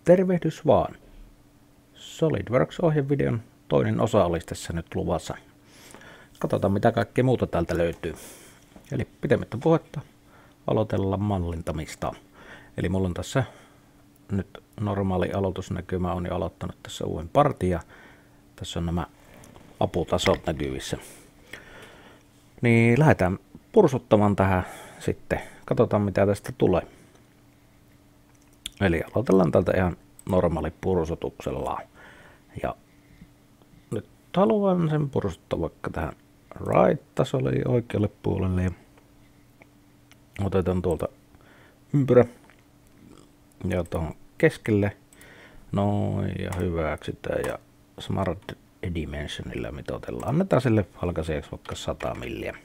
Tervehdys vaan! SolidWorks-ohjevideon toinen osa olisi tässä nyt luvassa. Katsotaan mitä kaikkea muuta täältä löytyy. Eli pitemmittä puhetta aloitellaan mallintamista. Eli mulla on tässä nyt normaali aloitusnäkymä, on jo aloittanut tässä uuden partin. Tässä on nämä aputasot näkyvissä. Niin lähdetään pursuttamaan tähän sitten. Katsotaan mitä tästä tulee. Eli aloitellaan tältä ihan normaali pursutuksella. Ja nyt haluan sen pursuttaa vaikka tähän right-tasolle eli oikealle puolelle. Ja otetaan tuolta ympyrä ja tuohon keskelle. Noin ja hyväksytään ja Smart Dimensionilla mitoitellaan. Annetaan sille halkaisijaksi vaikka 100 milliä.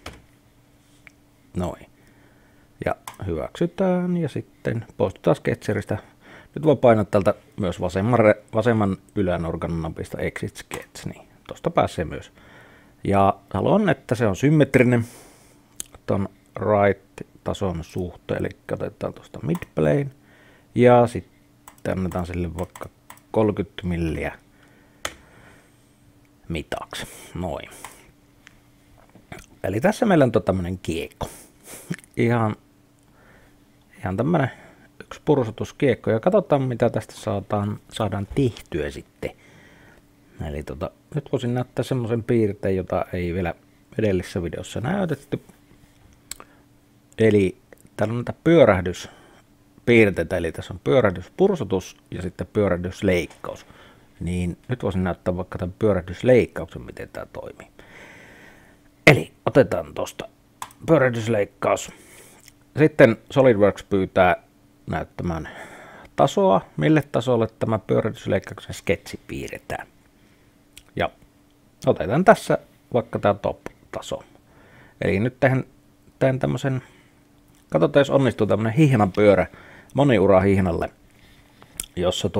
Noin. Ja hyväksytään ja sitten poistutaan Sketcheristä. Nyt voi painaa tältä myös vasemman ylänurkan napista Exit Sketch, niin tosta pääsee myös. Ja haluan, että se on symmetrinen ton right-tason suhteen, eli otetaan tuosta midplane ja sitten annetaan sille vaikka 30 milliä mitaksi. Noin. Eli tässä meillä on tämmönen kiekko. Ihan tämmönen yksi pursutuskiekko ja katsotaan mitä tästä saadaan tehtyä sitten. Eli nyt voisin näyttää semmoisen piirteen, jota ei vielä edellisessä videossa näytetty. Eli täällä on näitä pyörähdyspiirteitä, eli tässä on pyörähdyspursutus ja sitten pyörähdysleikkaus. Niin nyt voisin näyttää vaikka tämän pyörähdysleikkauksen, miten tämä toimii. Eli otetaan tuosta pyörähdysleikkaus. Sitten SolidWorks pyytää näyttämään tasoa, mille tasolle tämä pyörähdysleikkauksen sketsi piirretään. Ja otetaan tässä vaikka tämä top-taso. Eli nyt teen tämmöisen, katsotaan jos onnistuu tämmönen hihnanpyörä moniura hihnalle, jossa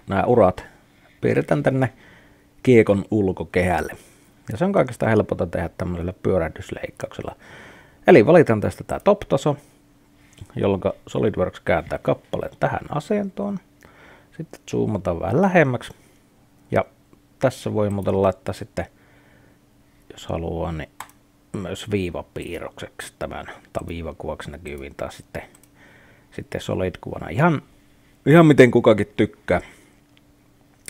nämä urat piirretään tänne kiekon ulkokehälle. Ja se on kaikista helpointa tehdä tämmöisellä pyörähdysleikkauksella. Eli valitaan tästä tämä top-taso, jolloin SolidWorks kääntää kappaleen tähän asentoon. Sitten zoomataan vähän lähemmäksi. Ja tässä voi muuten laittaa sitten, jos haluaa, niin myös viivapiirrokseksi tämän, tai viivakuvaksi näkyviin, tai sitten solid-kuvana. Ihan miten kukakin tykkää.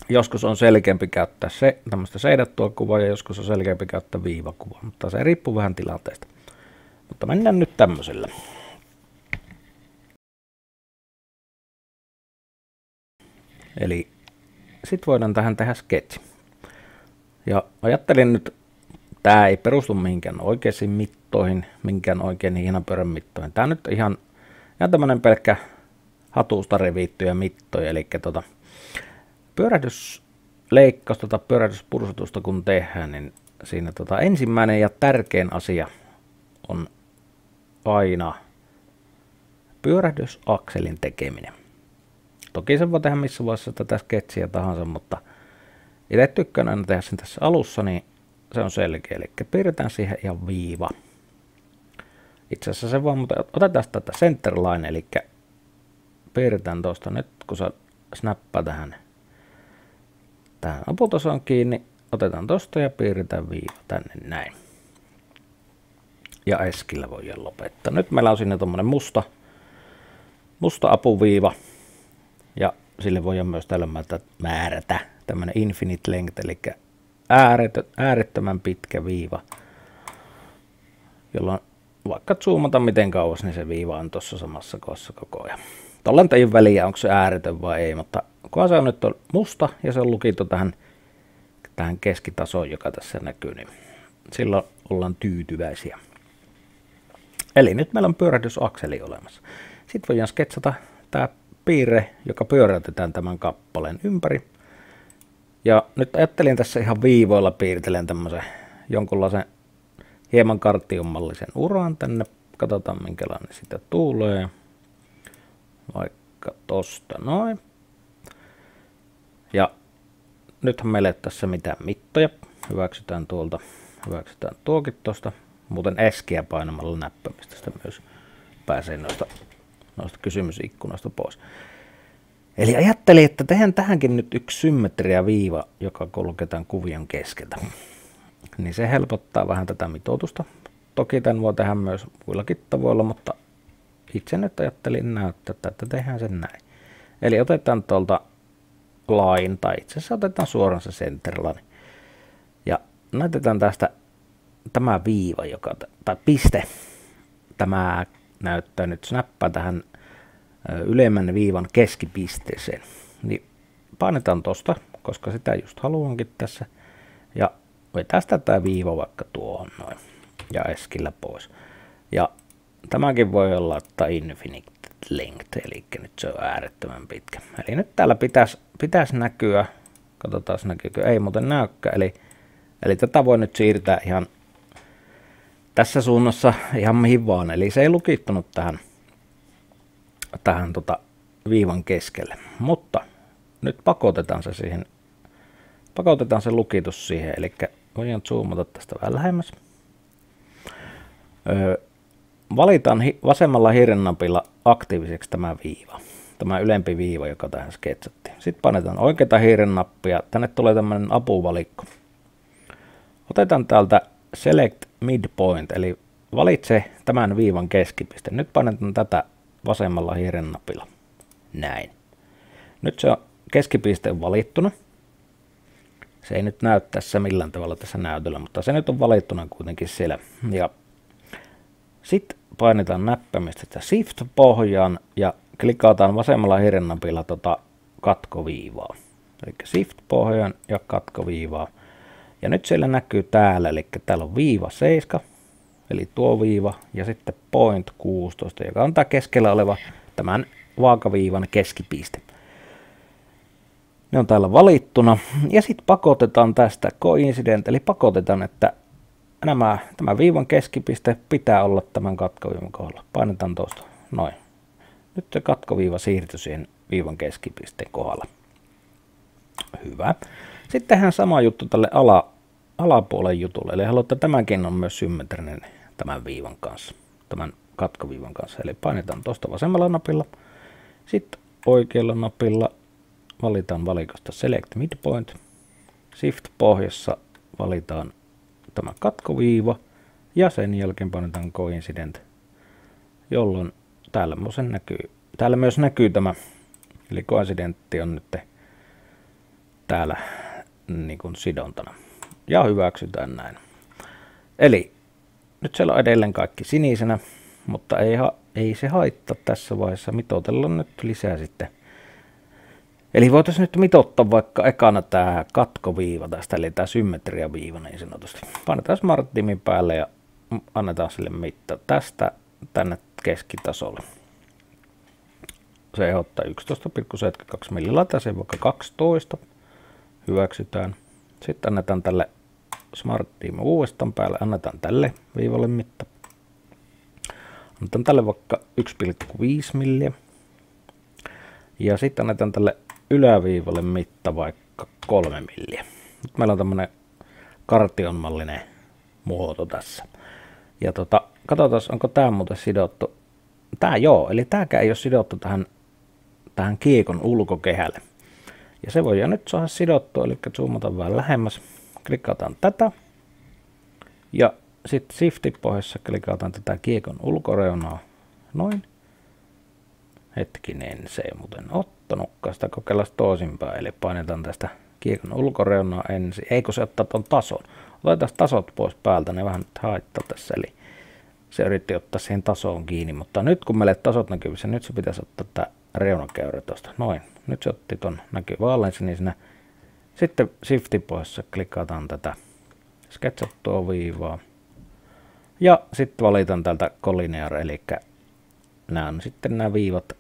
Joskus on selkeämpi käyttää tämmöistä seidattua kuvaa ja joskus on selkeämpi käyttää viivakuvaa, mutta se riippuu vähän tilanteesta. Mutta mennään nyt tämmöisellä. Eli sit voidaan tähän tehdä sketsi. Ja ajattelin nyt, tää ei perustu mihinkään oikeisiin mittoihin, minkään oikein hihnanpyörän mittoihin. Tää nyt ihan tämmönen pelkkä hatusta revittyjä mittoja, eli pyörähdysleikkausta tai pyörähdyspursutusta kun tehdään, niin siinä ensimmäinen ja tärkein asia on aina pyörähdysakselin tekeminen. Toki se voi tehdä missä vaiheessa tätä sketsiä tahansa, mutta itse tykkään aina tehdä sen tässä alussa, niin se on selkeä. Eli piirretään siihen ihan viiva. Itse asiassa se vaan, mutta otetaan tätä centerline, eli piirretään tuosta nyt, kun sä snappaa tähän aputasoon kiinni, otetaan tosta ja piirretään viiva tänne näin. Ja eskillä voidaan lopettaa. Nyt meillä on sinne tommonen musta apuviiva. Ja sille voidaan myös täällä määrätä tämmönen infinite length, eli äärettömän pitkä viiva. Jolloin vaikka zoomata miten kauas, niin se viiva on tuossa samassa kohdassa koko ajan. Tuolla ei ole väliä, onko se ääretön vai ei, mutta kun se on nyt musta ja se on lukittu tähän keskitasoon, joka tässä näkyy, niin silloin ollaan tyytyväisiä. Eli nyt meillä on pyörähdysakseli olemassa. Sitten voidaan sketsata tämä piirre, joka pyöräytetään tämän kappaleen ympäri. Ja nyt ajattelin tässä ihan viivoilla piirtelen tämmöisen jonkunlaisen hieman kartionmallisen uran tänne. Katsotaan minkälainen sitä tulee. Vaikka tosta noin. Ja nythän meillä ei tässä mitään mittoja. Hyväksytään tuolta. Hyväksytään tuokin tosta. Muuten eskiä painamalla näppäimistä sitä myös pääsee noista kysymysikkunoista pois. Eli ajattelin, että tehdään tähänkin nyt yksi symmetriaviiva, joka kulketaan kuvion keskeltä. Niin se helpottaa vähän tätä mitoitusta. Toki tämän voi tehdä myös muillakin tavoilla, mutta itse nyt ajattelin näyttää, että tehdään sen näin. Eli otetaan tuolta line, tai itse asiassa otetaan suoraan se centerline. Ja näytetään tästä tämä viiva, tai piste. Tämä näyttää nyt snappaa tähän ylemmän viivan keskipisteeseen. Niin painetaan tosta, koska sitä just haluankin tässä. Ja vetää tämä viiva vaikka tuohon noin. Ja eskillä pois. Ja tämäkin voi olla että infinite length, eli nyt se on äärettömän pitkä. Eli nyt täällä pitäisi näkyä, katsotaan näkyykö, ei muuten näykään, eli tätä voi nyt siirtää ihan tässä suunnassa ihan mihin vaan, eli se ei lukittunut tähän viivan keskelle, mutta nyt pakotetaan se lukitus siihen, eli voidaan zoomata tästä vähän lähemmäs. Valitaan vasemmalla hiirennapilla aktiiviseksi tämä ylempi viiva, joka tähän sketsattiin. Sitten painetaan oikeata hiirennappia, tänne tulee tämmöinen apuvalikko. Otetaan täältä Select Midpoint, eli valitse tämän viivan keskipiste. Nyt painetaan tätä vasemmalla hiirennapilla. Näin. Nyt se on keskipiste valittuna. Se ei nyt näy tässä millään tavalla tässä näytöllä, mutta se nyt on valittuna kuitenkin siellä. Ja sitten painetaan näppäimistä Shift-pohjaan ja klikataan vasemmalla hiirennapilla katkoviivaa. Eli Shift-pohjaan ja katkoviivaa. Ja nyt siellä näkyy täällä, eli täällä on viiva 7, eli tuo viiva, ja sitten point 16, joka on tämä keskellä oleva tämän vaakaviivan keskipiste. Ne on täällä valittuna, ja sitten pakotetaan tästä coincident, eli pakotetaan, että tämä viivan keskipiste pitää olla tämän katkoviivan kohdalla. Painetaan tuosta, noin. Nyt se katkoviiva siirtyi siihen viivan keskipisteen kohdalla. Hyvä. Sitten tehdään sama juttu tälle alapuolen jutulle, eli haluatte tämänkin on myös symmetrinen tämän viivan kanssa, tämän katkoviivan kanssa. Eli painetaan tuosta vasemmalla napilla, sitten oikealla napilla valitaan valikosta Select Midpoint, Shift-pohjassa valitaan tämä katkoviiva ja sen jälkeen painetaan Coincident, jolloin täällä myös näkyy tämä, eli Coincidentti on nyt täällä niin kuin sidontana. Ja hyväksytään näin. Eli nyt siellä on edelleen kaikki sinisenä, mutta ei se haittaa tässä vaiheessa. Mitoitellaan nyt lisää sitten. Eli voitaisiin nyt mitottaa vaikka ekana tämä katkoviiva tästä, eli tämä symmetriaviiva niin sanotusti. Painetaan Smart Dimin päälle ja annetaan sille mitta tästä tänne keskitasolle. Se ottaa 11,72 mm, laitetaan sen vaikka 12. Hyväksytään. Sitten annetaan tälle Smart Dim uudestaan päälle, annetaan tälle viivalle mitta. Annetaan tälle vaikka 1,5 mm. Ja sitten annetaan tälle yläviivalle mitta vaikka 3 mm. Nyt meillä on tämmönen kartionmallinen muoto tässä. Ja katsotaan, onko tää muuten sidottu. Tää joo, eli tääkään ei ole sidottu tähän kiekon ulkokehälle. Ja se voidaan nyt saada sidottua, eli zoomataan vähän lähemmäs. Klikataan tätä. Ja sitten Shift-pohjassa klikataan tätä kiekon ulkoreunaa. Noin. Hetkinen, se ei muuten ottanutkaan, sitä kokeillaan toisinpäin. Eli painetaan tästä kiekon ulkoreunaa ensin. Eikö se ottaa tuon tason? Otetaan tasot pois päältä, ne vähän nyt haittaa tässä. Eli se yritti ottaa siihen tasoon kiinni, mutta nyt kun meille tasot näkyvissä, nyt se pitäisi ottaa tämä reunakäyrä tuosta. Noin. Nyt se otti ton näkyy vaaleansinisena. Sitten Shift-pohjassa klikataan tätä sketsattua viivaa. Ja sitten valitaan täältä collinear, eli nämä viivat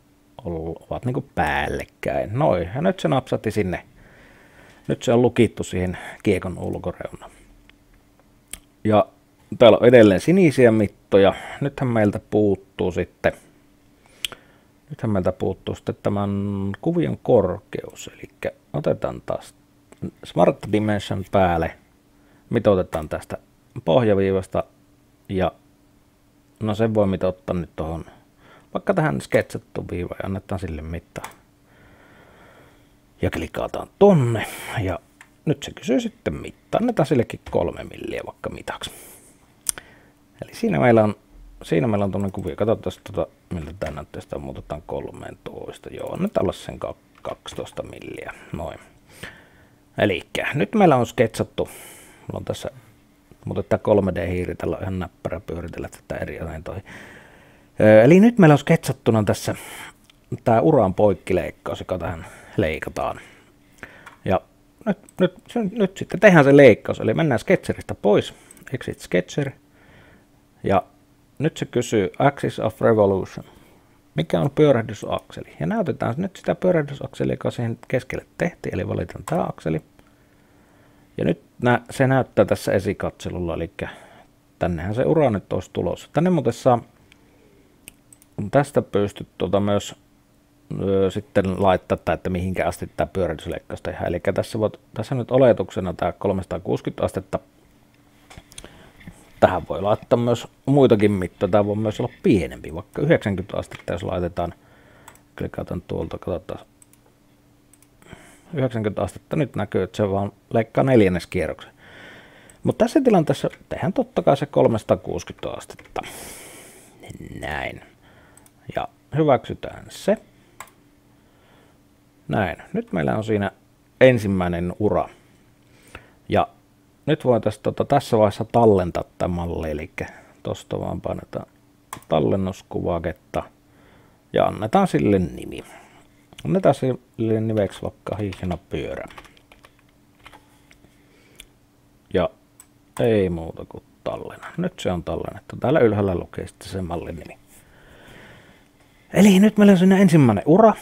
ovat niinku päällekkäin. Noin, ja nyt se napsatti sinne. Nyt se on lukittu siihen kiekon ulkoreunaan. Ja täällä on edelleen sinisiä mittoja. Nythän meiltä puuttuu sitten tämän kuvion korkeus. Eli otetaan taas Smart Dimension päälle. Mitoitetaan tästä pohjaviivasta. Ja no sen voi mitoittaa nyt tuohon vaikka tähän sketsattuun viivaan ja annetaan sille mittaa. Ja klikataan tonne. Ja nyt se kysyy sitten mittaa. Annetaan sillekin 3 milliä vaikka mitaksi. Eli siinä meillä on tuonne kuvio. Katsotaan miltä tämä näyttää. Sitä muutetaan 13. Joo, annetaan olla sen 12 milliä. Noin. Elikkä nyt meillä on sketsattu. Mulla on tässä, mutta tämä 3D-hiiri, tällä on ihan näppärä pyöritellä tätä eri asentoihin. Eli nyt meillä on sketsattuna tässä tämä uran poikkileikkaus, joka tähän leikataan. Ja nyt sitten tehdään se leikkaus, eli mennään Sketcheristä pois, Exit Sketcher. Ja nyt se kysyy Axis of Revolution. Mikä on pyörähdysakseli? Ja näytetään nyt sitä pyörähdysakselia, joka siihen keskelle tehtiin, eli valitaan tämä akseli. Ja nyt se näyttää tässä esikatselulla, eli tännehän se ura nyt olisi tulossa. Tänne muuten saa, tästä pystyt myös sitten laittaa, että mihinkä asti tämä pyörähdysleikkaus tehdään. Eli tässä nyt oletuksena tämä 360 astetta. Tähän voi laittaa myös muitakin mittoja. Tämä voi myös olla pienempi, vaikka 90 astetta, jos laitetaan. Klikataan tuolta, katsotaan. 90 astetta nyt näkyy, että se vaan leikkaa 4. kierroksen. Mutta tässä tilanteessa tehdään totta kai se 360 astetta. Näin. Ja hyväksytään se. Näin. Nyt meillä on siinä ensimmäinen ura. Ja nyt voitaisiin tässä vaiheessa tallentaa tämä malli. Eli tuosta vaan painetaan tallennuskuvaketta ja annetaan sille nimi. Annetaan sille nimeksi vaikka hihnapyörä. Ja ei muuta kuin tallenna. Nyt se on tallennettu. Täällä ylhäällä lukee sitten se mallin nimi. Eli nyt meillä on siinä ensimmäinen ura.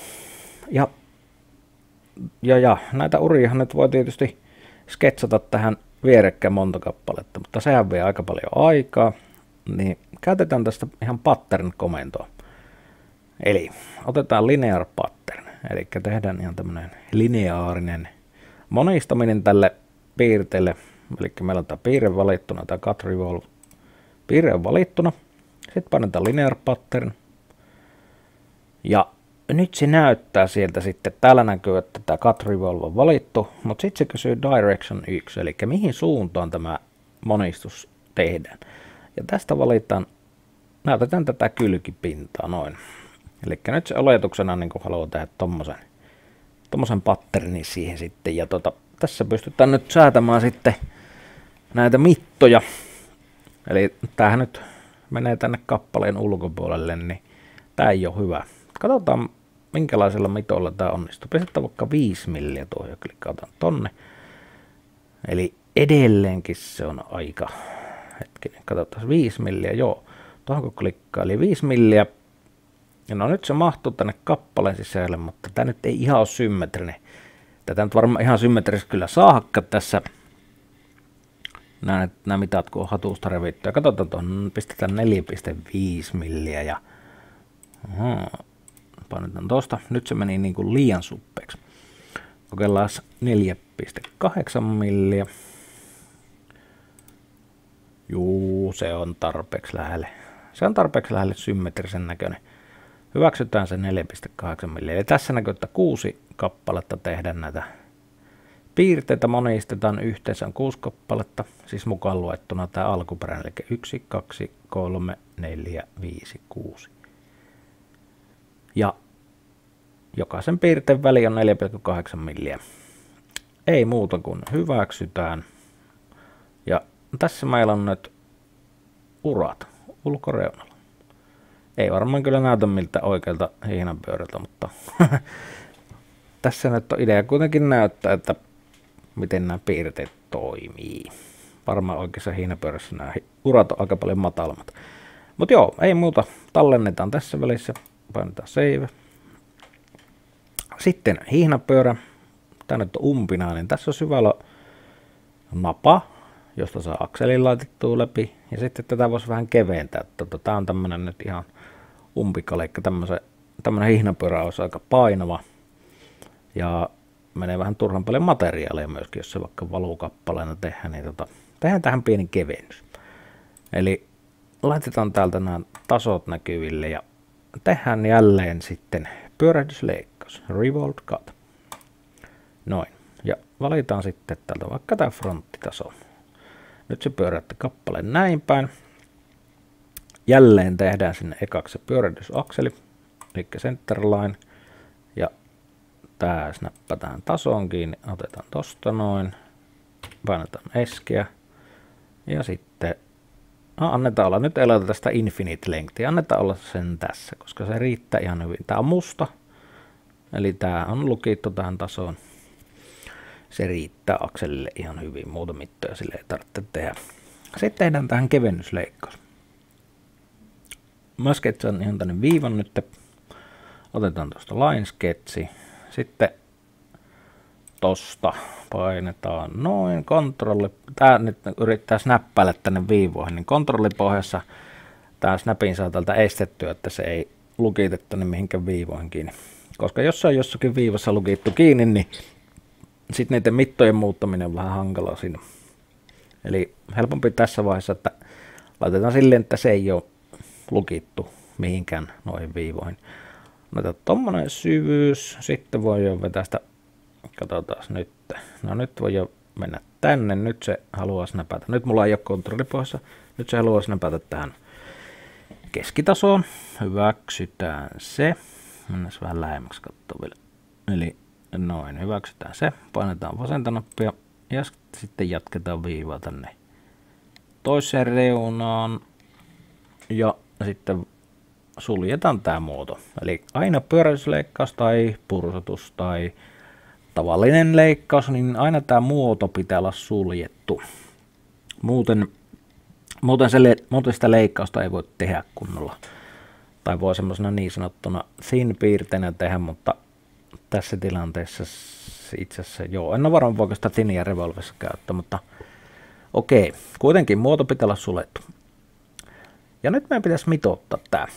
Ja näitä uriahan nyt voi tietysti sketsata tähän vierekkäin monta kappaletta, mutta sehän vie aika paljon aikaa. Niin käytetään tästä ihan pattern-komentoa. Eli otetaan linear pattern. Eli tehdään ihan tämmöinen lineaarinen monistaminen tälle piirteelle. Eli meillä on tämä piirre valittuna, tämä cut revolve piirre on valittuna. Sitten painetaan linear pattern. Ja nyt se näyttää sieltä sitten, täällä näkyy, että tämä cut revolve on valittu, mutta sitten se kysyy direction 1, eli mihin suuntaan tämä monistus tehdään. Ja tästä valitaan, näytetään tätä kylkipintaa noin. Eli nyt se oletuksena niin kun haluaa tehdä tommosen patternin siihen sitten. Ja tässä pystytään nyt säätämään sitten näitä mittoja. Eli tämähän nyt menee tänne kappaleen ulkopuolelle, niin tämä ei ole hyvä. Katsotaan minkälaisella mitolla tämä onnistuu. Pistetään vaikka 5 milliä tuohon ja klikataan tonne. Eli edelleenkin se on aika, hetkinen, katsotaan 5 milliä, joo. Tuohon kun klikkaa, eli 5 milliä. Ja no nyt se mahtuu tänne kappaleen sisälle, mutta tämä nyt ei ihan ole symmetrinen. Tätä nyt varmaan ihan symmetrisesti kyllä saakka tässä. Nämä mitat kun on hatusta revitty. Ja katsotaan tuohon, pistetään 4,5 milliä ja painetaan tosta. Nyt se meni niin kuin liian suppeeksi. Kokeillaan 4,8 milliä. Juu, se on tarpeeksi lähelle. Se on tarpeeksi lähelle symmetrisen näköinen. Hyväksytään se 4,8 milliä. Eli tässä näkyy, että 6 kappaletta tehdään näitä piirteitä. Monistetaan yhteensä on 6 kappaletta. Siis mukaan luettuna tämä alkuperäinen. Eli 1, 2, 3, 4, 5, 6. Ja jokaisen piirteen väli on 4,8 milliä. Ei muuta kuin hyväksytään. Ja tässä meillä on nyt urat ulkoreunalla. Ei varmaan kyllä näytä miltä oikealta hihnanpyörältä, mutta tässä nyt on idea kuitenkin näyttää, että miten nämä piirteet toimii. Varmaan oikeassa hihnapyörässä nämä urat on aika paljon matalammat. Mutta joo, ei muuta. Tallennetaan tässä välissä. Painetaan save. Sitten hihnapyörä. Tämä nyt on umpinainen. Tässä on syvällä napa, josta saa akselin laitettua läpi. Ja sitten tätä voisi vähän keventää. Tämä on tämmöinen nyt ihan umpikaleikka. Tämmöinen hihnapyörä olisi aika painava. Ja menee vähän turhan paljon materiaalia myöskin, jos se vaikka valukappaleena tehdään. Niin tehdään tähän pieni kevennys. Eli laitetaan täältä nämä tasot näkyville ja tehdään jälleen sitten pyörähdysleikkaus. Revolve cut. Noin. Ja valitaan sitten täältä vaikka tämä fronttitaso. Nyt se pyöräytti kappaleen näin päin. Jälleen tehdään sinne ekaksi se pyörähdysakseli, eli centerline. Ja tää snappataan tasoon kiinni, otetaan tosta noin. Painetaan eskeä. Ja sitten annetaan olla, nyt ei laita tästä infinite lengthia, annetaan olla sen tässä, koska se riittää ihan hyvin. Tää on musta, eli tää on lukittu tähän tasoon. Se riittää akselille ihan hyvin, muuta mittoja sille ei tarvitse tehdä. Sitten tehdään tähän kevennysleikkaus. Mä sketsaan ihan tänne viivan nyt. Otetaan tuosta line sketsi. Sitten tosta painetaan noin kontrolli. Tää nyt yrittää snappailla tänne viivoihin, niin kontrollipohjassa tää snapin saa tältä estettyä, että se ei lukita tänne mihinkään viivoihin kiinni. Koska jos se on jossakin viivassa lukittu kiinni, niin sitten niiden mittojen muuttaminen on vähän hankalaa siinä. Eli helpompi tässä vaiheessa, että laitetaan silleen, että se ei ole lukittu mihinkään noihin viivoihin. Otetaan tommonen syvyys, sitten voi jo vetää sitä, katsotaan nyt. No nyt voi jo mennä tänne, nyt se haluaa snapata. Nyt mulla ei ole kontrollipohjassa, nyt se haluaa snapata tähän keskitasoon. Hyväksytään se. Mennään vähän lähemmäksi katsoa vielä. Eli noin, hyväksytään se. Painetaan vasenta nappia ja sitten jatketaan viivaa tänne toiseen reunaan. Ja sitten suljetaan tämä muoto. Eli aina pyörähdysleikkaus tai pursotus tai tavallinen leikkaus, niin aina tämä muoto pitää olla suljettu. Muuten sitä leikkausta ei voi tehdä kunnolla. Tai voi semmoisena niin sanottuna thin piirteinä tehdä, mutta tässä tilanteessa itse asiassa joo. En ole varma, voiko sitä thinia revolvessa käyttää, mutta okei. Kuitenkin muoto pitää olla suljettu. Ja nyt meidän pitäisi mitoittaa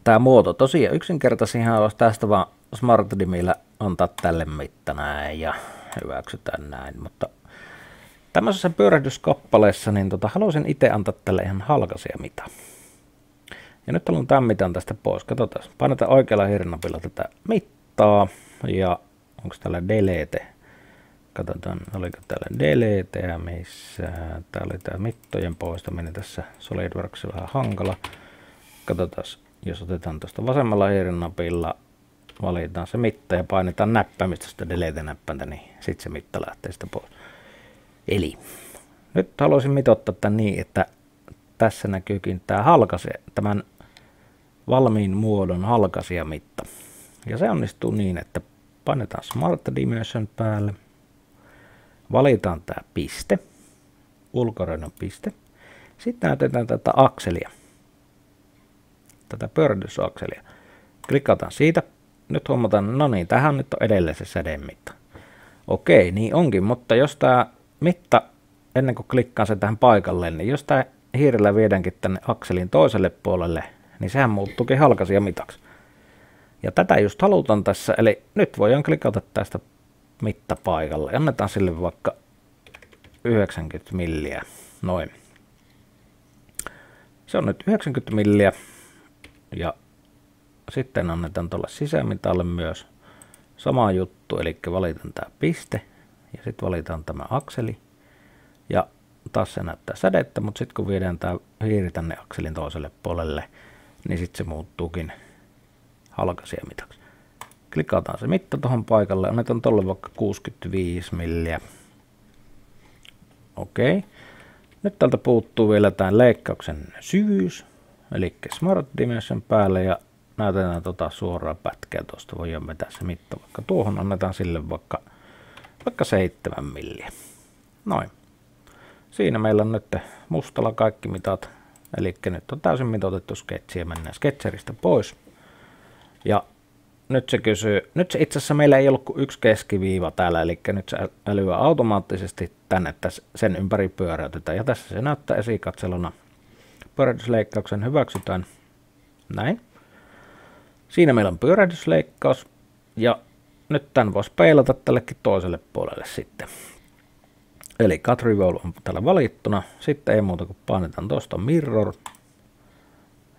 tämä muoto. Tosiaan yksinkertaisinhan olisi tästä vaan SmartDimillä antaa tälle mitta näin ja hyväksytään näin. Mutta tämmöisessä pyörähdyskappaleessa niin haluaisin itse antaa tälle ihan halkaisia mitaa. Ja nyt haluan tämän mitan tästä pois. Katsotaan. Painetaan oikealla hirnapilla tätä mittaa. Ja onko täällä delete? Katsotaan, oliko täällä delete missä. Tää oli tää mittojen poistaminen tässä SolidWorksissa vähän hankala. Katsotaan, jos otetaan tuosta vasemmalla hirnapilla, valitaan se mitta ja painetaan näppäimistä sitä delete-näppäintä, niin sitten se mitta lähtee sitä pois. Eli nyt haluaisin mitoittaa tämän niin, että tässä näkyykin tämän valmiin muodon halkaisija mitta. Ja se onnistuu niin, että painetaan Smart Dimension päälle. Valitaan tämä piste, ulkorajan piste. Sitten näytetään tätä akselia, tätä pyörähdysakselia. Klikataan siitä. Nyt huomataan, no niin, tähän nyt on edelleen se sädemitta. Okei, niin onkin, mutta jos tämä mitta, ennen kuin klikkaan se tähän paikalle, niin jos tämä hiirellä viedäänkin tänne akselin toiselle puolelle, niin sehän muuttuukin halkaisija mitaksi. Ja tätä just halutaan tässä, eli nyt voidaan klikata tästä mittapaikalle. Annetaan sille vaikka 90 milliä, noin. Se on nyt 90 milliä ja sitten annetaan tuolle sisämitalle myös sama juttu, eli valitaan tämä piste ja sitten valitaan tämä akseli ja taas se näyttää sädettä, mutta sitten kun viedään tämä hiiri tänne akselin toiselle puolelle, niin sitten se muuttuukin halkaisija mitaksi. Klikataan se mitta tuohon paikalle, annetaan tuolle vaikka 65 milliä. Okei. Nyt täältä puuttuu vielä tämän leikkauksen syvyys, eli Smart Dimension päälle ja näytetään suoraa pätkää tuosta. Voidaan vetää se mitta vaikka tuohon, annetaan sille vaikka 7 milliä. Noin. Siinä meillä on nyt mustalla kaikki mitat, eli nyt on täysin mitoitettu sketsi ja mennään sketcheristä pois. Ja nyt se itse asiassa meillä ei ollut kuin yksi keskiviiva täällä, eli nyt se älyää automaattisesti tänne, että sen ympäri pyöräytetään. Ja tässä se näyttää esikatseluna. Pyörähdysleikkauksen hyväksytään. Näin. Siinä meillä on pyörähdysleikkaus. Ja nyt tämän voisi peilata tällekin toiselle puolelle sitten. Eli Cut Revolve on täällä valittuna. Sitten ei muuta kuin painetaan tuosta Mirror.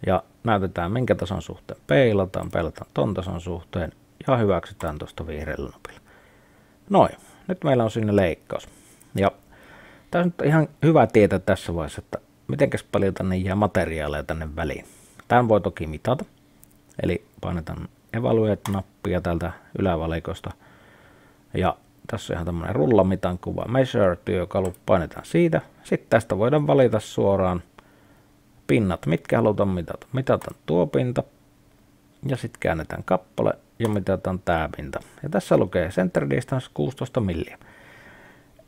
Ja näytetään minkä tason suhteen peilataan ton tason suhteen ja hyväksytään tuosta vihreällä napilla. Noin, nyt meillä on sinne leikkaus. Ja tämä on nyt ihan hyvä tietää tässä vaiheessa, että mitenkäs paljon tänne jää materiaaleja tänne väliin. Tämän voi toki mitata. Eli painetaan Evaluate-nappia täältä ylävalikosta. Ja tässä on ihan tämmöinen rullamitan kuva. Measure-työkalu, painetaan siitä. Sitten tästä voidaan valita suoraan pinnat, mitkä halutaan mitata. Mitataan tuo pinta. Ja sitten käännetään kappale ja mitataan tämä pinta. Ja tässä lukee Center Distance 16 milliä.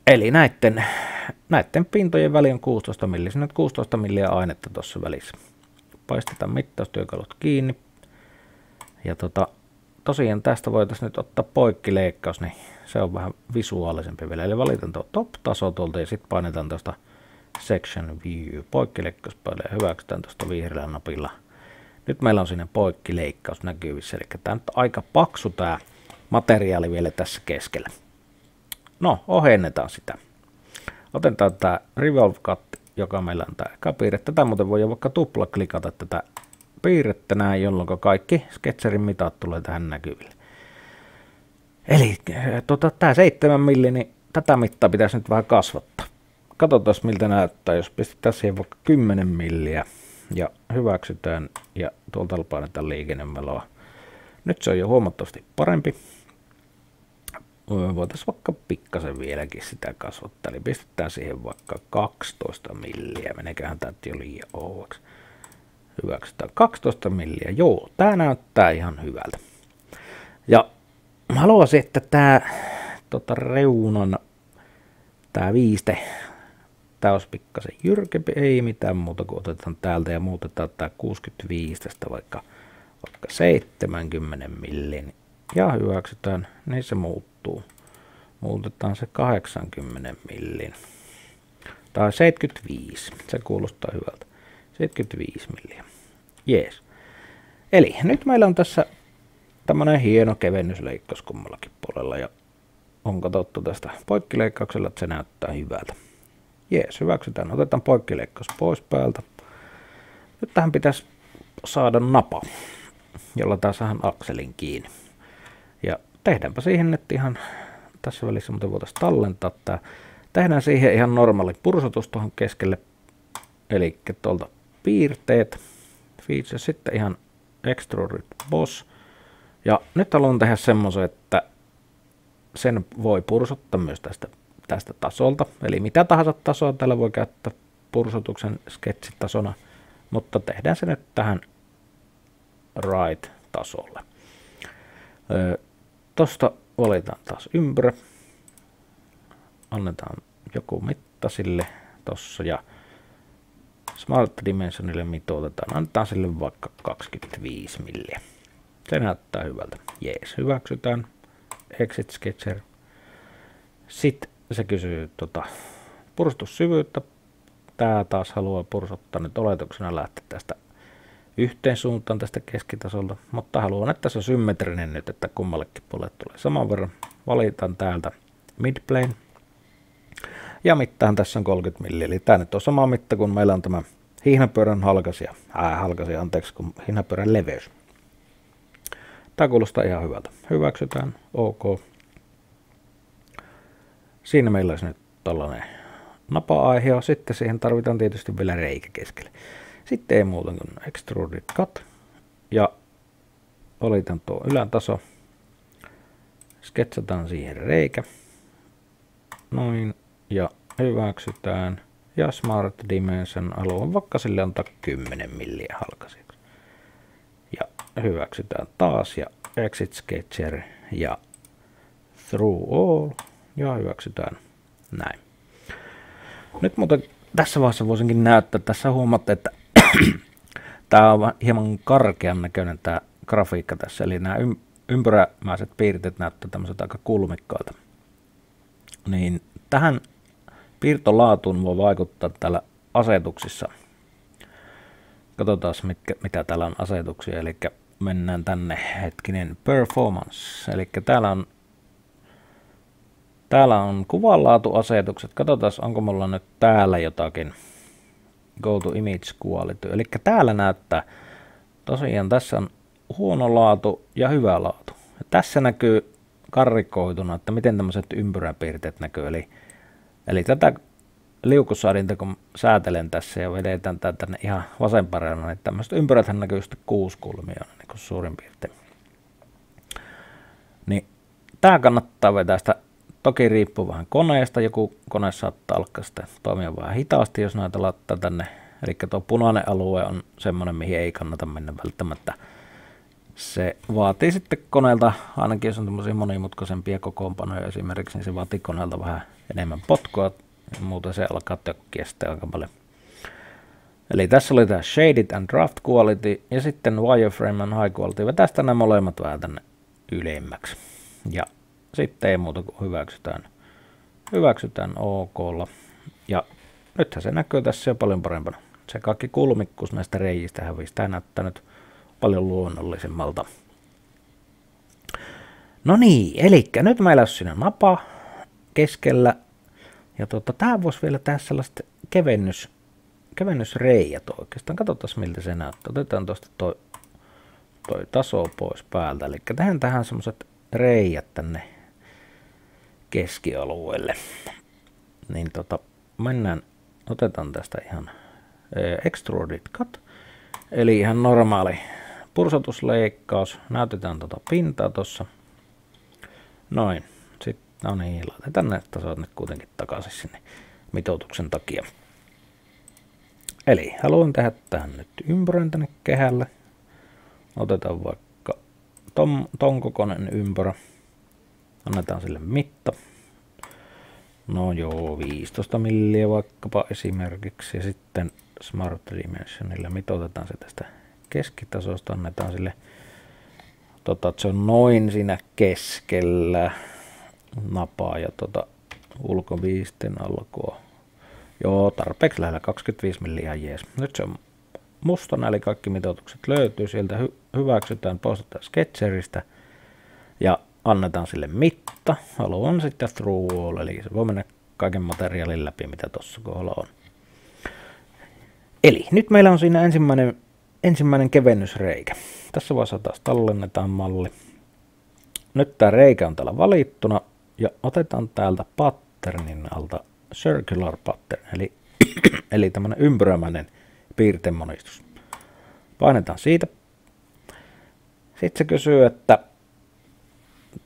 Eli näiden pintojen väli on 16 milliä. Siinä on 16 milliä ainetta tuossa välissä. Paistetaan mittaustyökalut kiinni. Ja tosiaan tästä voitaisiin nyt ottaa poikkileikkaus, niin se on vähän visuaalisempi vielä. Eli valitaan tuo top-taso tuolta ja sitten painetaan tuosta Section View. Poikkileikkauspäälleen ja hyväksytään tuosta vihreällä napilla. Nyt meillä on sinne poikkileikkaus näkyvissä, eli tämä on aika paksu tämä materiaali vielä tässä keskellä. No, ohennetaan sitä. Otetaan tämä Revolve Cut, joka meillä on tämä ekapiirre. Tätä muuten voi vaikka tuplaklikata tätä piirrettä näin, jolloin kaikki Sketcherin mitat tulee tähän näkyville. Eli tämä 7 milli, niin tätä mittaa pitäisi nyt vähän kasvattaa. Katsotaan miltä näyttää, jos pistetään siihen vaikka 10 milliä ja hyväksytään ja tuolta painetaan liikennemeloa. Nyt se on jo huomattavasti parempi. Voitaisiin vaikka pikkasen vieläkin sitä kasvattaa, eli pistetään siihen vaikka 12 milliä. Meneköhän tämä jo liian ohueksi. Hyväksytään 12 milliä. Joo, tämä näyttää ihan hyvältä. Ja mä haluaisin, että tämä reunan, tämä viiste, tämä olisi pikkasen jyrkempi. Ei mitään muuta kuin otetaan täältä ja muutetaan tämä 65 tästä vaikka 70 millin. Ja hyväksytään, niin se muuttuu. Muutetaan se 80 millin. Tai 75, se kuulostaa hyvältä. 75 milliä. Jees. Eli nyt meillä on tässä tämmönen hieno kevennysleikkaus kummallakin puolella. Ja on katsottu tästä poikkileikkauksella, että se näyttää hyvältä. Jees, hyväksytään. Otetaan poikkileikkaus pois päältä. Nyt tähän pitäisi saada napa, jolla taas saadaan akselin kiinni. Ja tehdäänpä siihen nyt ihan tässä välissä, mutta voitaisiin tallentaa tää. Tehdään siihen ihan normaali pursotus tuohon keskelle. Eli tuolta piirteet, feature, sitten ihan extruded boss. Ja nyt haluan tehdä semmoisen, että sen voi pursottaa myös tästä tasolta. Eli mitä tahansa tasoa täällä voi käyttää pursotuksen sketsitasona, mutta tehdään se nyt tähän right-tasolle. Tosta valitaan taas ympyrä. Annetaan joku mitta sille tossa ja Smart Dimensionille mitoitetaan. Annetaan sille vaikka 25 milliä. Se näyttää hyvältä. Jees, hyväksytään. Exit Sketcher. Sitten se kysyy purstussyvyyttä. Tää taas haluaa pursottaa nyt oletuksena lähteä tästä yhteen suuntaan tästä keskitasolta, mutta haluan, että se on symmetrinen nyt, että kummallekin puolelle tulee saman verran. Valitaan täältä midplane. Ja mittaan tässä on 30 milliä, eli tämä nyt on sama mitta kuin meillä on tämä hihnapyörän kun hihnapyörän leveys. Tämä kuulostaa ihan hyvältä. Hyväksytään, ok. Siinä meillä olisi nyt tällainen napa-aihe, sitten siihen tarvitaan tietysti vielä reikä keskelle. Sitten ei muuta kuin extruded cut ja valitaan tuo ylätaso. Sketsataan siihen reikä. Noin ja hyväksytään. Ja Smart Dimension haluan vaikka sille antaa 10 milliä halkaisijaksi. Ja hyväksytään taas ja Exit Sketcher ja Through All ja hyväksytään näin. Nyt muuten tässä vaiheessa voisinkin näyttää, tässä huomaatte, että tämä on hieman karkean näköinen tämä grafiikka tässä, eli nämä ympyrämäiset piirteet näyttää tämmöiset aika kulmikkailta. Niin tähän piirtolaatuun voi vaikuttaa täällä asetuksissa. Katsotaan mitä täällä on asetuksia, eli mennään tänne hetkinen performance, eli täällä on kuvanlaatuasetukset. Katsotaan, onko mulla nyt täällä jotakin. Go to image quality. Eli täällä näyttää, tosiaan tässä on huono laatu ja hyvä laatu. Ja tässä näkyy karrikoituna, että miten tämmöiset ympyräpiirteet näkyy. Eli tätä liukussaadinta, kun säätelen tässä ja vedetään tätä tänne ihan vasenparana, niin tämmöiset ympyräthän näkyy sitten 6 kulmia niin kuin suurin piirtein. Niin tää kannattaa vetää sitä, toki riippuu vähän koneesta, joku kone saattaa alkaa sitten toimia vähän hitaasti, jos näitä laittaa tänne. Eli tuo punainen alue on semmoinen, mihin ei kannata mennä välttämättä. Se vaatii sitten koneelta, ainakin jos on tämmöisiä monimutkaisempia kokoonpanoja esimerkiksi, niin se vaatii koneelta vähän enemmän potkua, muuten se alkaa tökkiä sitten aika paljon. Eli tässä oli tämä Shaded and Draft Quality ja sitten Wireframe and High Quality. Vetästään nämä molemmat vähän tänne ylemmäksi. Ja sitten ei muuta kuin hyväksytään OK:lla. Ja nythän se näkyy tässä jo paljon parempana. Se kaikki kulmikkuus näistä reiistä hävisi. Tämä näyttää nyt paljon luonnollisemmalta. No niin, eli nyt meillä on siinä napa keskellä. Ja tää voisi vielä tehdä sellaiset kevennysreijät oikeastaan. Katsotaan miltä se näyttää. Otetaan tuosta toi taso pois päältä. Eli tehdään tähän semmoset reijät tänne keskialueelle. Niin mennään, otetaan tästä ihan extruded cut. Eli ihan normaali pursotusleikkaus. Näytetään pintaa tossa. Noin. Sitten, no niin, laitetaan ne tasot nyt kuitenkin takaisin sinne mitoituksen takia. Eli haluan tehdä tähän nyt ympyrän tänne kehälle. Otetaan vaikka ton kokoinen ympyrä. Annetaan sille mitta. No joo, 15 milliä vaikkapa esimerkiksi. Ja sitten Smart Dimensionilla mitoitetaan se tästä keskitasosta. Annetaan sille, se on noin siinä keskellä napaa ja ulkoviisten alkua. Joo, tarpeeksi lähellä 25 milliä jees. Nyt se on mustana, eli kaikki mitoitukset löytyy. Sieltä hyväksytään, poistetaan Sketcheristä ja annetaan sille mitta. Haluan sitten through all, eli se voi mennä kaiken materiaalin läpi, mitä tuossa kohdalla on. Eli nyt meillä on siinä ensimmäinen kevennysreikä. Tässä vaiheessa taas tallennetaan malli. Nyt tämä reikä on täällä valittuna ja otetaan täältä patternin alta circular pattern, eli tämmönen ympyrämäinen piirtemonistus. Painetaan siitä. Sitten se kysyy, että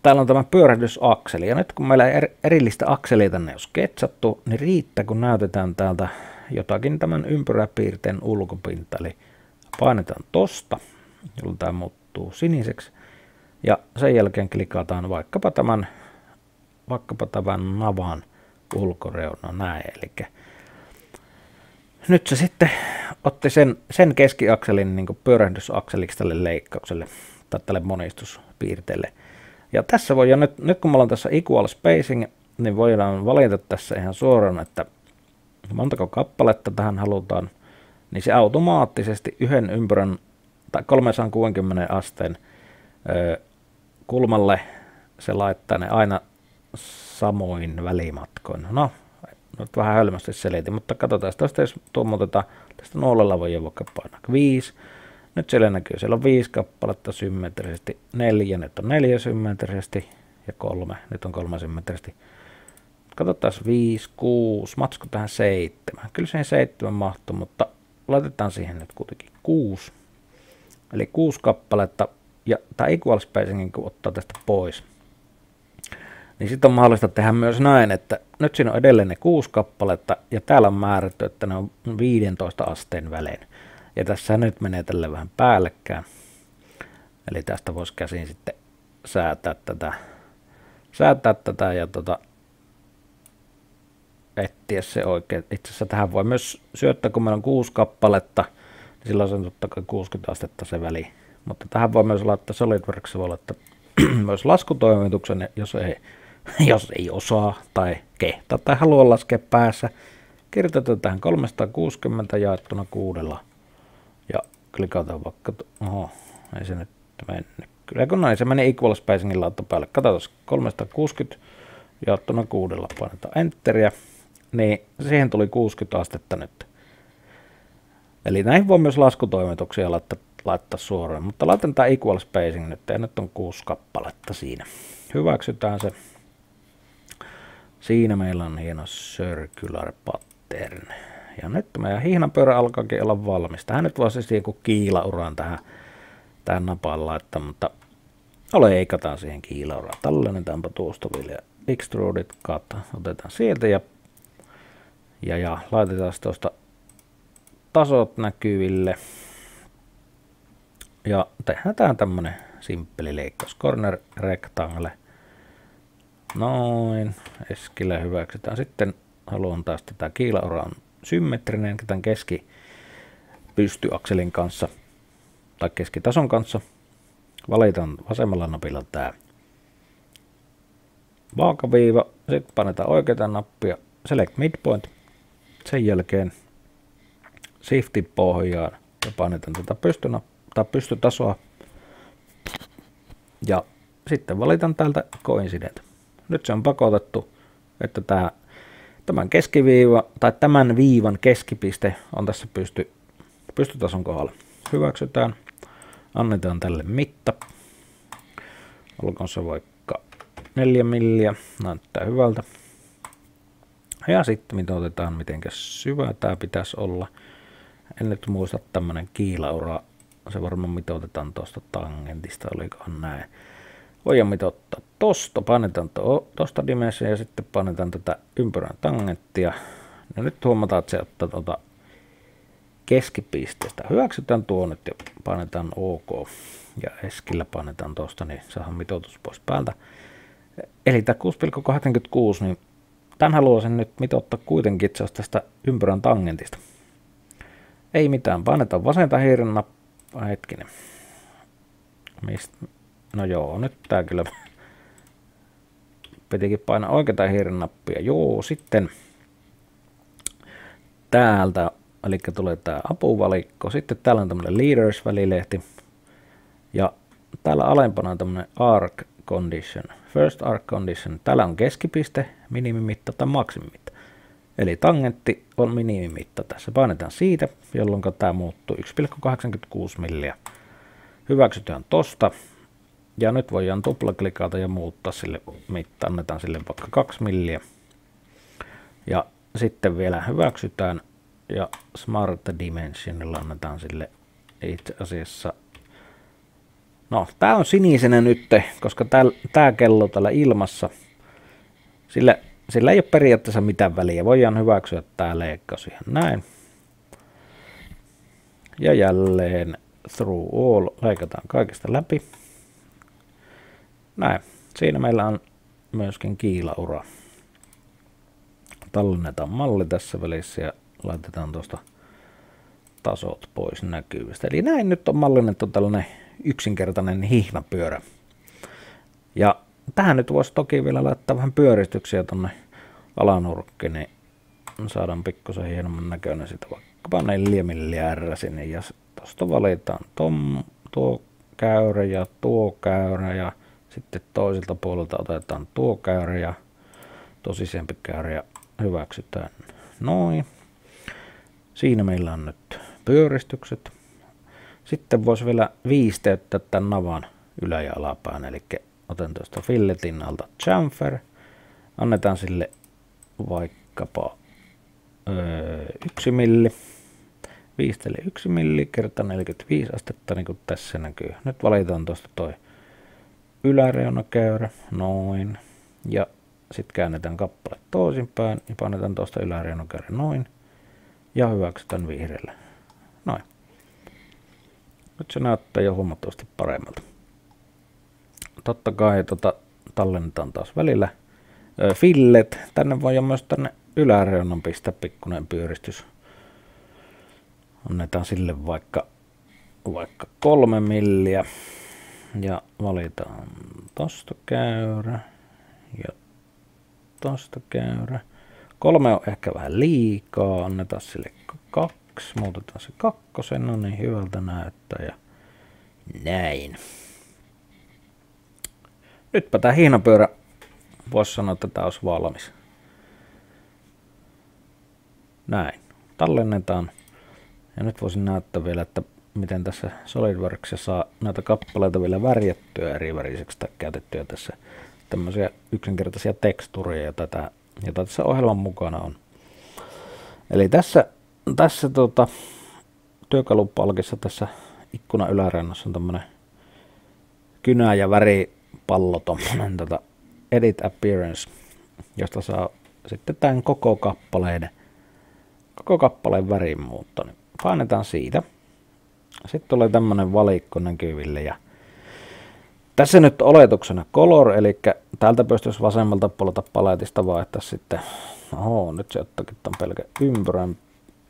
täällä on tämä pyörähdysakseli, ja nyt kun meillä ei erillistä akselia tänne on sketsattu, niin riittää kun näytetään täältä jotakin tämän ympyräpiirteen ulkopinta, eli painetaan tosta, jolloin tämä muuttuu siniseksi, ja sen jälkeen klikataan vaikkapa tämän navan ulkoreuna näin, eli nyt se sitten otti sen keskiakselin niin kuin pyörähdysakseliksi tälle leikkaukselle tai tälle monistuspiirteelle. Ja tässä voi, ja nyt kun me ollaan tässä equal spacing, niin voidaan valita tässä ihan suoraan, että montako kappaletta tähän halutaan, niin se automaattisesti yhden ympyrän tai 360 asteen kulmalle se laittaa ne aina samoin välimatkoin. No, nyt vähän hölmästi selitin, mutta katsotaan, tästä jos tuommoitetaan, tästä nuolella voi vaikka painaa 5. Nyt siellä näkyy, siellä on 5 kappaletta symmetrisesti, 4, nyt on 4 symmetrisesti ja 3, nyt on 3 symmetrisesti. Katsotaan 5, 6, matsko tähän 7. Kyllä siihen 7 mahtuu, mutta laitetaan siihen nyt kuitenkin 6. Eli 6 kappaletta, ja tämä equal spacingin kun ottaa tästä pois, niin sitten on mahdollista tehdä myös näin, että nyt siinä on edelleen ne 6 kappaletta, ja täällä on määrätty, että ne on 15 asteen välein. Ja tässä nyt menee tälle vähän päällekään. Eli tästä voisi käsin sitten säätää tätä ja etsiä se oikein. Itse asiassa tähän voi myös syöttää, kun meillä on 6 kappaletta, niin silloin se on totta kai 60 astetta se väli. Mutta tähän voi myös laittaa SolidWorks, voi laittaa myös laskutoimituksen, jos ei osaa tai kehtaa tai halua laskea päässä. Kirjoitetaan tähän 360 jaettuna 6. Ja klikataan vaikka, ei se nyt mennyt. Kyllä kun näin, se meni equal spacingin lautta päälle. Katsotaan 360 jaettuna 6, painetaan enteriä, niin siihen tuli 60 astetta nyt. Eli näin voi myös laskutoimituksia laittaa suoraan, mutta laitan tämä equal spacing nyt, ja nyt on 6 kappaletta siinä. Hyväksytään se. Siinä meillä on hieno circular pattern. Ja nyt meidän hihnapyörä alkaakin olla valmis. Tähän nyt voisi siis joku kiilauran tähän napaan laittaa, mutta leikataan siihen kiilauraan. Tallennetaanpa tuosta vielä extruded cut. Otetaan sieltä ja laitetaan tuosta tasot näkyville. Ja tehdään tämmönen simppeli leikkaus. Corner rectangle. Noin. Eskille hyväksytään. Sitten haluan taas tätä kiilauraa on symmetrinen tämän keskipystyakselin kanssa tai keskitason kanssa. Valitaan vasemmalla napilla tää vaakaviiva. Sitten painetaan oikeata nappia. Select midpoint. Sen jälkeen shifti pohjaan ja painetaan tätä pystytasoa. Ja sitten valitaan täältä coincident. Nyt se on pakotettu, että tämän keskiviiva tai tämän viivan keskipiste on tässä pystytason kohdalla. Hyväksytään. Annetaan tälle mitta. Olkoon se vaikka 4 milliä. Näyttää hyvältä. Ja sitten mitoitetaan mitenkä syvä tää pitäisi olla. En nyt muista tämmönen kiilaura. Se varmaan mitoitetaan tuosta tangentista. Olikohan näin. Voidaan mitoittaa tosta. Painetaan tosta dimensioon ja sitten painetaan tätä ympyrän tangenttia. Ja nyt huomataan, että se ottaa tuota keskipisteestä. Hyväksytään tuo nyt ja painetaan OK. Ja Eskillä painetaan tosta, niin saadaan mitoitus pois päältä. Eli tämä 6,86, niin tämän haluaisin nyt mitoittaa kuitenkin itse asiassa tästä ympyrän tangentista. Ei mitään, painetaan vasenta hiiren nappaa, hetkinen. No joo, nyt tää kyllä pitikin painaa oikeata hiiren nappia. Joo, sitten täältä, eli tulee tää apuvalikko. Sitten täällä on tämmönen leaders-välilehti. Ja täällä alempana on tämmönen arc condition, first arc condition. Täällä on keskipiste, minimimitta tai maksimimitta. Eli tangentti on minimimitta tässä. Painetaan siitä, jolloin tämä muuttuu 1,86 milliä. Hyväksytään tosta. Ja nyt voidaan tuplaklikata ja muuttaa sille mitta. Annetaan sille vaikka 2 milliä. Ja sitten vielä hyväksytään. Ja Smart Dimensionilla annetaan sille itse asiassa. No, tää on sinisenä nyt, koska tää kello täällä ilmassa. Sillä ei ole periaatteessa mitään väliä. Voidaan hyväksyä tää leikkaus ihan näin. Ja jälleen through all. Leikataan kaikesta läpi. Näin. Siinä meillä on myöskin kiilaura. Tallennetaan malli tässä välissä ja laitetaan tuosta tasot pois näkyvistä. Eli näin nyt on mallinnettu tällainen yksinkertainen hihnapyörä. Ja tähän nyt voisi toki vielä laittaa vähän pyöristyksiä tonne alanurkkiin, niin saadaan pikkusen hienomman näköinen sitä vaikkapa 4 milliä R sinne. Ja tuosta valitaan tuo käyrä ja tuo käyrä ja sitten toiselta puolelta otetaan tuo käyrä ja sisempi käyrä ja hyväksytään noin. Siinä meillä on nyt pyöristykset. Sitten voisi vielä viisteyttää tämän navan ylä- ja alapään, eli otan tuosta filletin alta chamfer. Annetaan sille vaikkapa 1 milli. Viistele 1 milli kertaa 45 astetta, niin kuin tässä näkyy. Nyt valitaan tuosta toi yläreunakäyrä, noin. Ja sitten käännetään kappale toisinpäin ja painetaan tuosta yläreunakäyrä noin. Ja hyväksytään vihreällä. Noin. Nyt se näyttää jo huomattavasti paremmalta. Totta kai tallennetaan taas välillä fillet. Tänne voi myös tänne yläreunan pistää pikkuinen pyöristys. Annetaan sille vaikka 3 milliä. Ja valitaan tosta käyrä ja tosta käyrä. 3 on ehkä vähän liikaa. Annetaan sille 2. Muutetaan se 2. No niin, hyvältä näyttää ja näin. Nytpä tää hihnapyörä voisi sanoa, että tää olisi valmis. Näin. Tallennetaan. Ja nyt voisin näyttää vielä, että miten tässä SolidWorksissa saa näitä kappaleita vielä värjättyä eri väriseksi tai käytettyä tässä tämmöisiä yksinkertaisia tekstuureja, jota tässä ohjelman mukana on. Eli tässä työkalupalkissa tässä ikkunan ylärannassa on tämmönen kynä- ja väripallo, tommonen Edit Appearance, josta saa sitten tämän koko kappaleen värin muuttaa. Niin painetaan siitä. Sitten tulee tämmönen valikko näkyville ja tässä nyt oletuksena color, eli täältä pystyisi vasemmalta puolelta paletista vaihtaa sitten, nyt se ottaakin tämän pelkän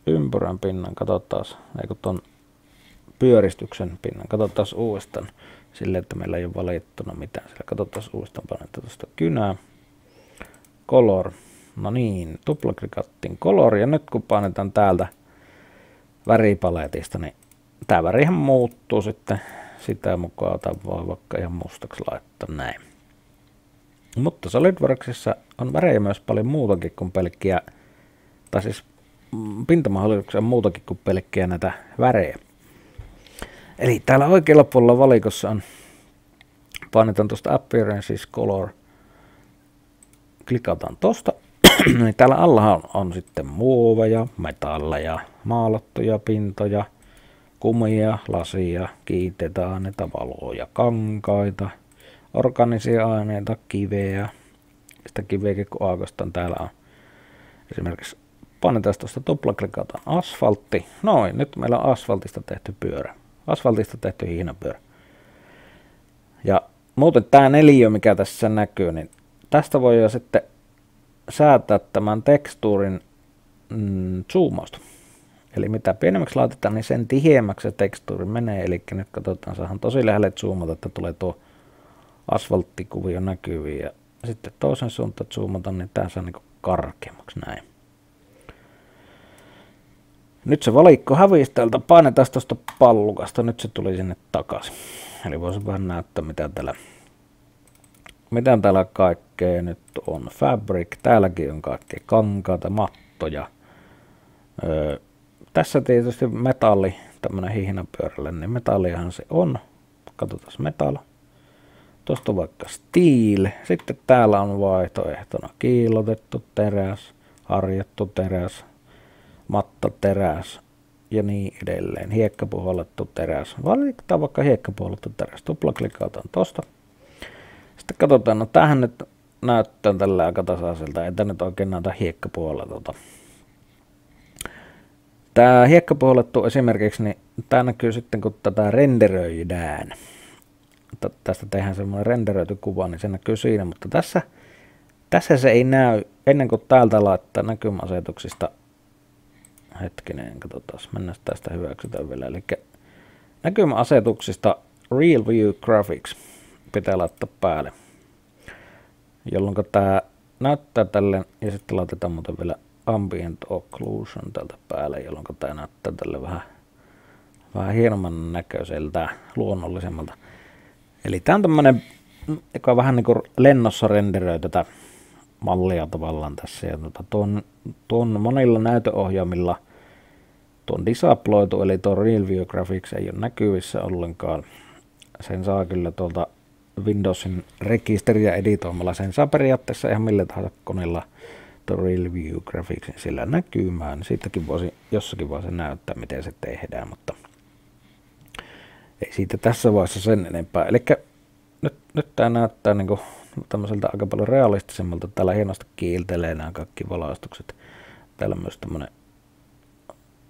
ympyrän pinnan, katsotaan, eikö ton pyöristyksen pinnan, katsotaan uudestaan, silleen, että meillä ei ole valittuna mitään, sillä katsotaan uudestaan, painetaan tuosta kynää, color, no niin, tuplaklikattiin color, ja nyt kun painetaan täältä väripaletista, niin tää värihän muuttuu sitten sitä mukaan, tai voi vaikka ihan mustaksi laittaa näin. Mutta SolidWorksissa on värejä myös paljon muutakin kuin pelkkiä, tai siis pintamahdollisuuksia on muutakin kuin pelkkiä näitä värejä. Eli täällä oikealla puolella valikossa on, painetaan tuosta Appearances Color, klikataan tosta, niin täällä alla on sitten muoveja, metalleja, maalattuja pintoja, kumia, lasia, kiinteitä aineita, valoja, kankaita, organisia aineita, kiveä. Sitä kiveäkin kun aukastaan täällä on esimerkiksi painetaan tuosta tuplaklikataan asfaltti. Noin, nyt meillä on asfaltista tehty pyörä. Asfaltista tehty hihnapyörä. Ja muuten tämä neliö, mikä tässä näkyy, niin tästä voi jo sitten säätää tämän tekstuurin zoomausta. Eli mitä pienemmäksi laitetaan, niin sen tiheämmäksi se tekstuuri menee. Eli nyt katsotaan, saadaan tosi lähelle zoomata, että tulee tuo asfalttikuvio näkyviin. Ja sitten toisen suuntaan zoomata, niin tämä saa niin karkeammaksi näin. Nyt se valikko hävisi täältä, painetaan tuosta pallukasta, nyt se tuli sinne takaisin. Eli voisi vähän näyttää, mitä täällä kaikkea nyt on. Fabric, täälläkin on kaikkea kankaita, mattoja. Tässä tietysti metalli, tämmönen hihnapyörälle, niin metallihan se on. Katsotaan metal. Tuosta vaikka steel. Sitten täällä on vaihtoehtona kiillotettu teräs, harjattu teräs, mattateräs ja niin edelleen. Hiekkapuhallettu teräs. Valitetaan vaikka hiekkapuhallettu teräs. Tuplaklikataan tosta. Sitten katsotaan, no tämähän nyt näyttää tällä aika tasaiselta. Ei tämä nyt oikein näytä hiekkapuhalletulta. Tämä hiekkapuhallettu esimerkiksi, niin tämä näkyy sitten kun tätä renderöidään. Tästä tehdään semmoinen renderöity kuva, niin se näkyy siinä, mutta tässä se ei näy ennen kuin täältä laittaa näkymäasetuksista. Hetkinen, katsotaan, mennään tästä hyväksytään vielä. Eli näkymäasetuksista Real View Graphics pitää laittaa päälle, jolloin tämä näyttää tälle, ja sitten laitetaan muuten vielä Ambient Occlusion tältä päälle, jolloin tämä näyttää tälle vähän hienomman näköiseltä, luonnollisemmalta. Eli tämä on tämmöinen, joka vähän niin kuin lennossa renderöi tätä mallia tavallaan tässä. Ja tuon monilla näytöohjaimilla tuon disabloitu, eli tuon Real View Graphics ei ole näkyvissä ollenkaan. Sen saa kyllä tuolta Windowsin rekisteriä editoimalla. Sen saa periaatteessa ihan millä tahansa koneella tuon Real View Graphicsin sillä näkymään. Siitäkin voisi jossakin vaiheessa näyttää, miten se tehdään, mutta ei siitä tässä vaiheessa sen enempää. Eli nyt tämä näyttää niin kuin tämmöiseltä aika paljon realistisemmalta. Täällä hienosti kiiltelee nämä kaikki valaistukset. Täällä myös tämmöinen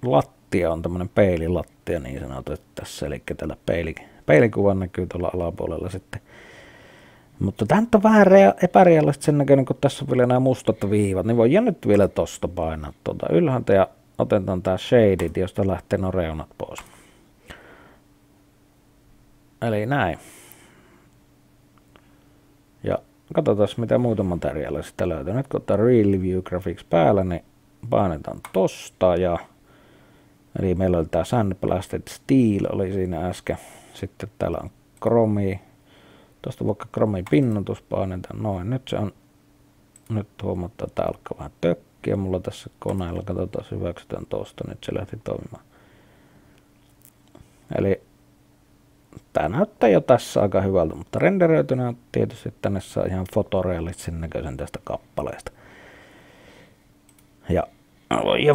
lattia on tämmöinen peililattia niin sanotusti tässä. Eli täällä peilikuva näkyy tuolla alapuolella sitten. Mutta tämä on vähän epärealistisen sen näköinen, kun tässä on vielä nämä mustat viivat. Niin voi nyt vielä tosta painaa tuolta ylhäältä ja otetaan tämä shaded, josta lähtee nuo reunat pois. Eli näin. Ja katsotaan mitä muuta materiaalia sitä löytyy. Nyt kun ottaa Real View Graphics päällä, niin painetaan tosta. Eli meillä oli tämä Sandblasted Steel oli siinä äsken. Sitten täällä on Chrome. Tuosta vaikka Chrome pinnotus painetaan. Noin, nyt se on. Nyt huomataan, että tää alkaa vähän tökkiä. Mulla tässä koneella, katsotaan hyväksytään tosta. Nyt se lähti toimimaan. Eli tää näyttää jo tässä aika hyvältä, mutta renderöitynä tietysti tänne saa ihan fotorealistisen näköisen tästä kappaleesta. Ja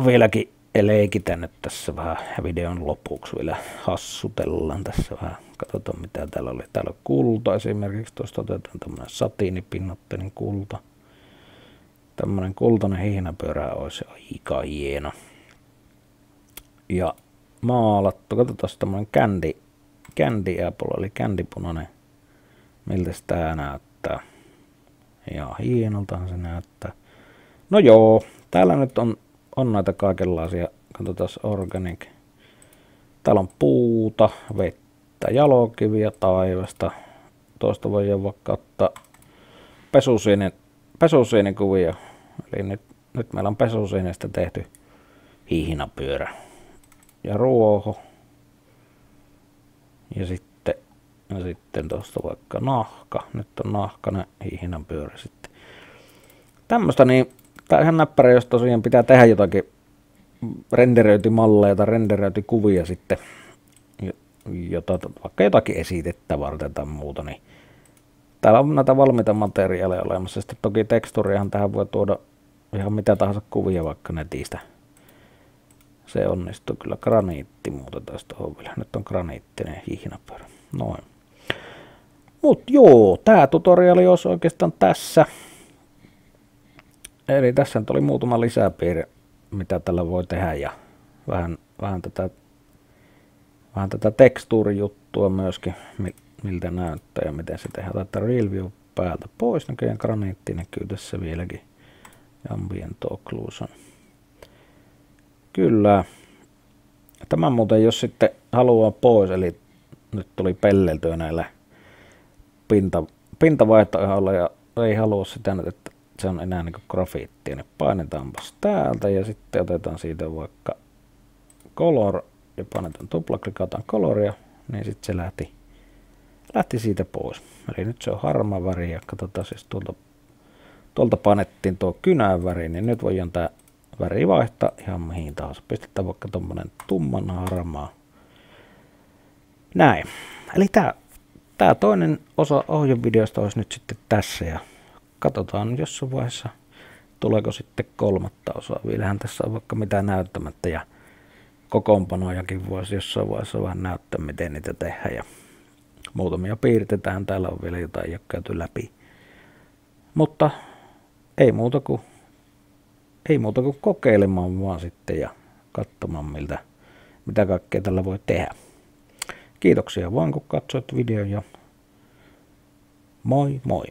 vieläkin leikitä nyt tässä vähän videon lopuksi vielä hassutellaan tässä vähän. Katsotaan mitä täällä oli. Täällä on kulta esimerkiksi. Tuosta otetaan tämmönen satiinipinnotteinen kulta. Tämmönen kultainen hihnäpyörä olisi aika hieno. Ja maalattu. Katsotaan tämmönen candy apple eli candypunainen. Miltä tää näyttää. Ja hienoltahan se näyttää. No joo, täällä nyt on näitä kaikenlaisia. Katsotaan organic. Täällä on puuta, vettä, jalokiviä, taivasta. Tuosta voi vaikka ottaa pesusiinikuvia. Eli nyt meillä on pesusiinestä tehty hihnapyörä. Ja ruoho. Ja sitten tuosta vaikka nahka. Nyt on nahkainen hihnapyörä sitten. Tämmöstä niin, tää on ihan näppärä, jos tosiaan pitää tehdä jotakin renderöintimalleja tai renderöintikuvia sitten, vaikka jotakin esitettä varten tai muuta, niin täällä on näitä valmiita materiaaleja olemassa. Sitten toki teksturiahan tähän voi tuoda ihan mitä tahansa kuvia vaikka netistä. Se onnistuu kyllä. Graniitti muuta tästä on vielä. Nyt on graniittinen hihnapyörä. Noin. Mut joo, tää tutoriali olisi oikeastaan tässä. Eli tässä nyt oli muutama lisäpiirre, mitä tällä voi tehdä, ja vähän tätä tekstuurijuttua myöskin, miltä näyttää ja miten se tehdään. Tätä Real View päältä pois, näköjään graniitti näkyy tässä vieläkin. Ambient Occlusion. Kyllä. Tämä muuten, jos sitten haluaa pois, eli nyt tuli pelleltyä näillä pintavaihtoehdoilla ja ei halua sitä, että se on enää niin grafiittia, niin painetaanpas täältä ja sitten otetaan siitä vaikka color ja painetaan tuplaklikataan coloria, niin sitten se lähti siitä pois. Eli nyt se on harmaa väri ja katsotaan siis tuolta painettiin tuo kynän väri, niin nyt voidaan tää väri vaihtaa ihan mihin tahansa. Pistetään vaikka tommonen tumman harmaa. Näin. Eli tää toinen osa ohjevideosta olisi nyt sitten tässä ja katsotaan jossain vaiheessa, tuleeko sitten kolmatta osaa. Vielähän tässä on vaikka mitään näyttämättä ja kokoonpanojakin voisi jossain vaiheessa vähän näyttää, miten niitä tehdään. Ja muutamia piirtetään. Täällä on vielä jotain, ei ole käyty läpi. Mutta ei muuta kuin kokeilemaan vaan sitten ja katsomaan mitä kaikkea tällä voi tehdä. Kiitoksia vaan kun katsoit videon ja moi moi!